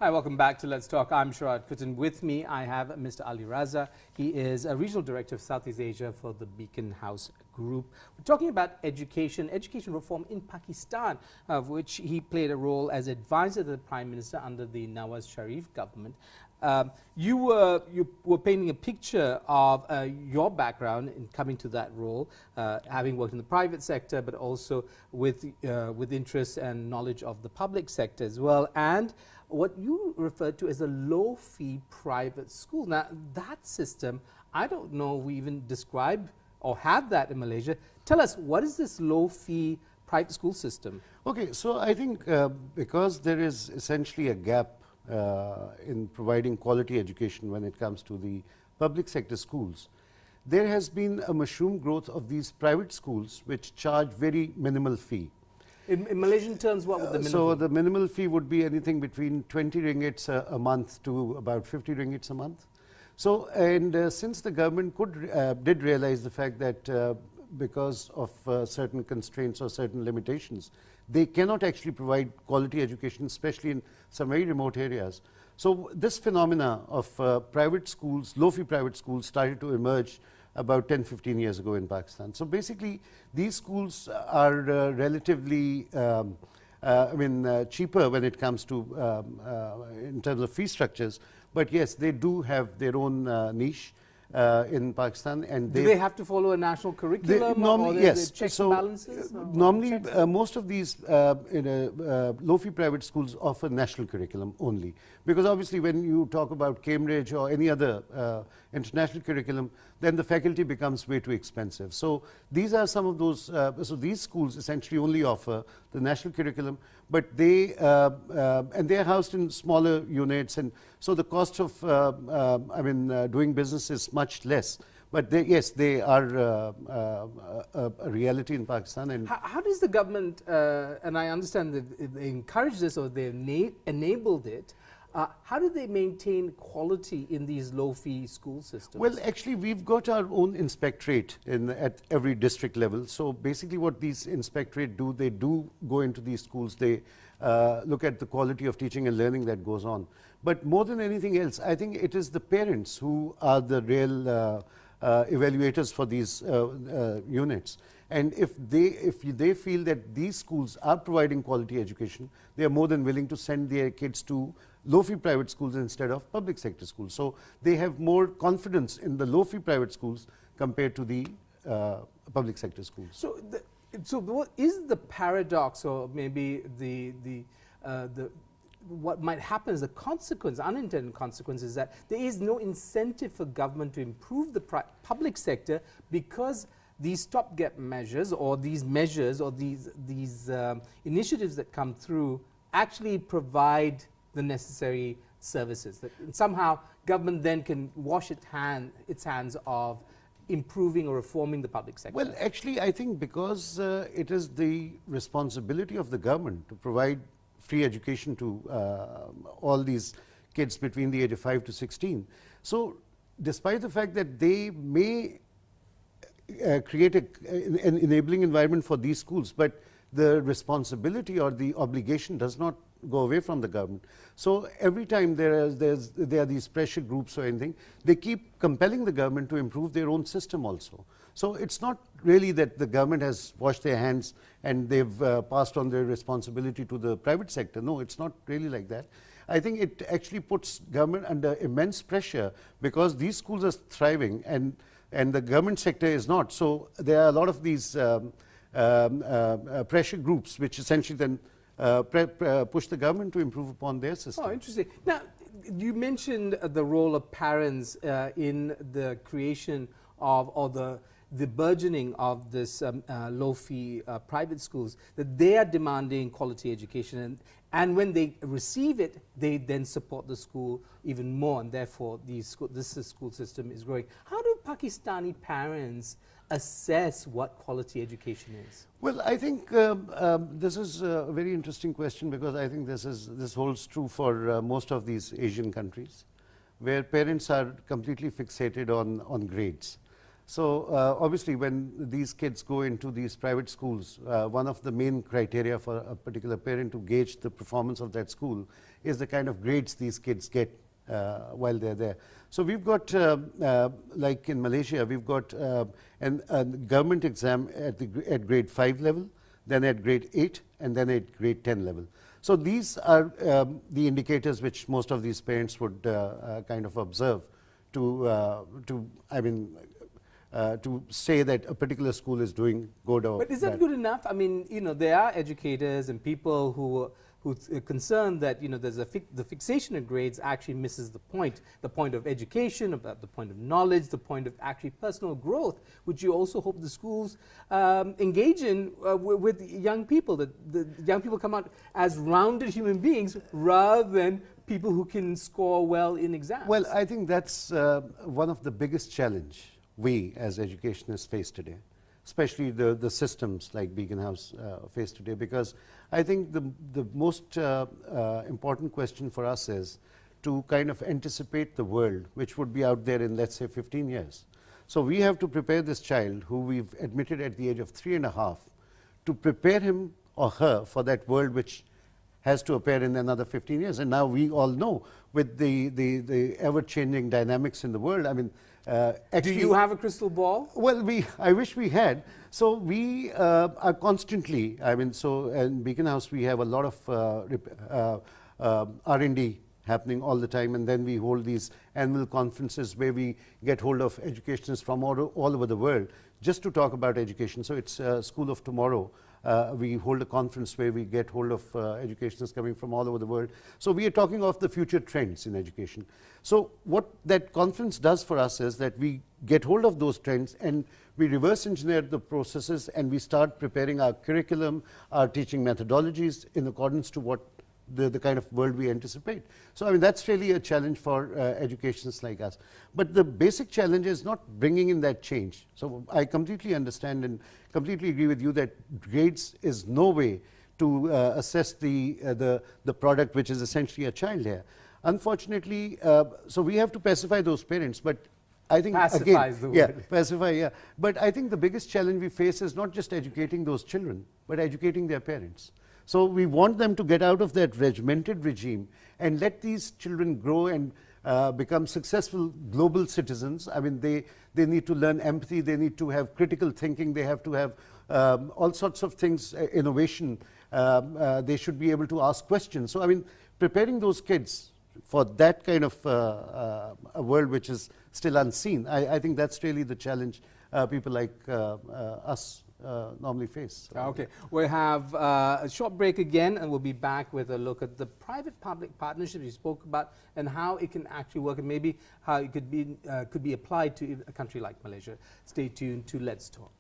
Hi, welcome back to Let's Talk. I'm Sharif. With me, I have Mr. Ali Raza. He is a Regional Director of Southeast Asia for the Beaconhouse Group. We're talking about education reform in Pakistan, of which he played a role as advisor to the Prime Minister under the Nawaz Sharif government. You were painting a picture of your background in coming to that role, having worked in the private sector, but also with interest and knowledge of the public sector as well, and what you referred to as a low-fee private school. Now, that system, I don't know if we even describe or have that in Malaysia. Tell us, what is this low-fee private school system? Okay, so I think because there is essentially a gap in providing quality education when it comes to the public sector schools, there has been a mushroom growth of these private schools which charge very minimal fee. In Malaysian terms, what would the minimum So the minimal fee would be anything between 20 ringgits a month to about 50 ringgits a month. So, and since the government did realize the fact that because of certain constraints or certain limitations, they cannot actually provide quality education, especially in some very remote areas. So this phenomena of private schools, low-fee private schools, started to emerge about 10-15 years ago in Pakistan. So basically, these schools are relatively cheaper when it comes to in terms of fee structures, but yes, they do have their own niche in Pakistan. And do they have to follow a national curriculum? Normally, yes. Checks so and balances? Normally, most of these low-fee private schools offer national curriculum only, because obviously when you talk about Cambridge or any other international curriculum, then the faculty becomes way too expensive. So these are some of those, so these schools essentially only offer the national curriculum, but they, and they are housed in smaller units, and so the cost of, doing business is much less. But they, yes, they are a reality in Pakistan. And how does the government, and I understand that they encourage this or they enabled it, how do they maintain quality in these low-fee school systems? Well, actually, we've got our own inspectorate at every district level. So basically what these inspectorate do, they do go into these schools. They look at the quality of teaching and learning that goes on. But more than anything else, I think it is the parents who are the real evaluators for these units. And if they feel that these schools are providing quality education, they are more than willing to send their kids to low-fee private schools instead of public sector schools. So they have more confidence in the low-fee private schools compared to the public sector schools. So what is the paradox, or maybe what might happen is the consequence, unintended consequence, is that there is no incentive for government to improve the public sector, because these stopgap measures or these initiatives that come through actually provide the necessary services. That somehow government then can wash its hands of improving or reforming the public sector. Well, actually, I think because it is the responsibility of the government to provide free education to all these kids between the age of 5 to 16. So despite the fact that they may create an enabling environment for these schools, but the responsibility or the obligation does not go away from the government. So every time there are these pressure groups or anything, they keep compelling the government to improve their own system also. So it's not really that the government has washed their hands and they've passed on their responsibility to the private sector. No, it's not really like that. I think it actually puts government under immense pressure, because these schools are thriving and the government sector is not. So there are a lot of these pressure groups which essentially then push the government to improve upon their system. Oh, interesting. Now, you mentioned the role of parents in the creation of, or the burgeoning of this low-fee private schools, that they are demanding quality education, and when they receive it, they then support the school even more, and therefore this school system is growing. How do Pakistani parents assess what quality education is? Well, I think this is a very interesting question, because I think this holds true for most of these Asian countries, where parents are completely fixated on grades. So obviously when these kids go into these private schools, one of the main criteria for a particular parent to gauge the performance of that school is the kind of grades these kids get while they're there. So we've got, like in Malaysia, we've got a government exam at grade 5 level, then at grade 8, and then at grade 10 level. So these are the indicators which most of these parents would kind of observe to say that a particular school is doing good or bad. But is that good enough? I mean, you know, there are educators and people who are concerned that, you know, there's the fixation of grades actually misses the point of education, about the point of knowledge, the point of actually personal growth, which you also hope the schools engage in with young people, that the young people come out as rounded human beings rather than people who can score well in exams. Well, I think that's one of the biggest challenge we as educationists face today, especially the systems like Beaconhouse face today, because I think the most important question for us is to kind of anticipate the world which would be out there in, let's say, 15 years. So we have to prepare this child who we've admitted at the age of 3.5 to prepare him or her for that world which has to appear in another 15 years. And now we all know with the ever-changing dynamics in the world, I mean, do you have a crystal ball? Well, I wish we had. So we are constantly, I mean, so in Beaconhouse we have a lot of R&D happening all the time, and then we hold these annual conferences where we get hold of educationists from all over the world just to talk about education. So it's School of Tomorrow. We hold a conference where we get hold of educationists coming from all over the world. So we are talking of the future trends in education. So what that conference does for us is that we get hold of those trends and we reverse engineer the processes, and we start preparing our curriculum, our teaching methodologies in accordance to what the kind of world we anticipate. So I mean, that's really a challenge for educationists like us. But the basic challenge is not bringing in that change. So I completely understand and completely agree with you that grades is no way to assess the product which is essentially a child here. Unfortunately, so we have to pacify those parents, but I think pacify again, the word. yeah, pacify, yeah. But I think the biggest challenge we face is not just educating those children, but educating their parents. So we want them to get out of that regimented regime and let these children grow and become successful global citizens. I mean, they need to learn empathy, they need to have critical thinking, they have to have all sorts of things, innovation. They should be able to ask questions. So I mean, preparing those kids for that kind of a world which is still unseen, I think that's really the challenge people like us normally face. Okay, we'll have a short break again, and we'll be back with a look at the private-public partnership you spoke about and how it can actually work, and maybe how it could be applied to a country like Malaysia. Stay tuned to Let's Talk.